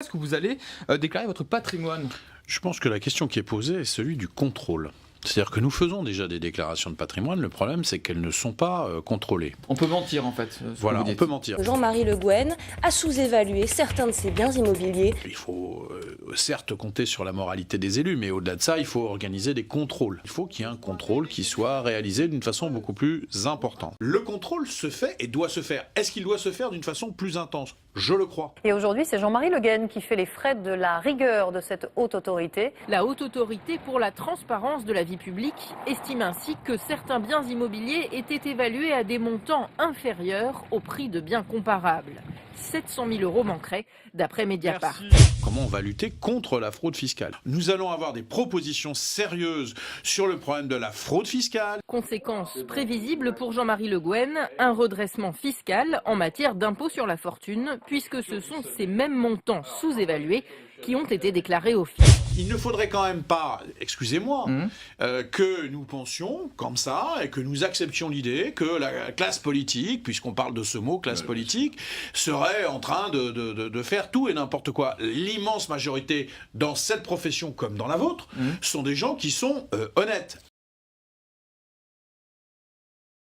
Est-ce que vous allez déclarer votre patrimoine? Je pense que la question qui est posée est celui du contrôle. C'est-à-dire que nous faisons déjà des déclarations de patrimoine, le problème c'est qu'elles ne sont pas contrôlées. On peut mentir en fait. Voilà, on peut mentir. Jean-Marie Le Guen a sous-évalué certains de ses biens immobiliers. Il faut certes compter sur la moralité des élus, mais au-delà de ça, il faut organiser des contrôles. Il faut qu'il y ait un contrôle qui soit réalisé d'une façon beaucoup plus importante. Le contrôle se fait et doit se faire. Est-ce qu'il doit se faire d'une façon plus intense? Je le crois. Et aujourd'hui, c'est Jean-Marie Le Guen qui fait les frais de la rigueur de cette haute autorité. La Haute Autorité pour la transparence de la vie publique estime ainsi que certains biens immobiliers étaient évalués à des montants inférieurs au prix de biens comparables. 700 000 € manqueraient, d'après Mediapart. Comment on va lutter contre la fraude fiscale? Nous allons avoir des propositions sérieuses sur le problème de la fraude fiscale. Conséquence prévisible pour Jean-Marie Le Guen, un redressement fiscal en matière d'impôt sur la fortune, puisque ce sont ces mêmes montants sous-évalués qui ont été déclarés au fisc. Il ne faudrait quand même pas, excusez-moi, que nous pensions comme ça et que nous acceptions l'idée que la classe politique, puisqu'on parle de ce mot, classe politique, serait en train de faire tout et n'importe quoi. L'immense majorité dans cette profession comme dans la vôtre sont des gens qui sont honnêtes.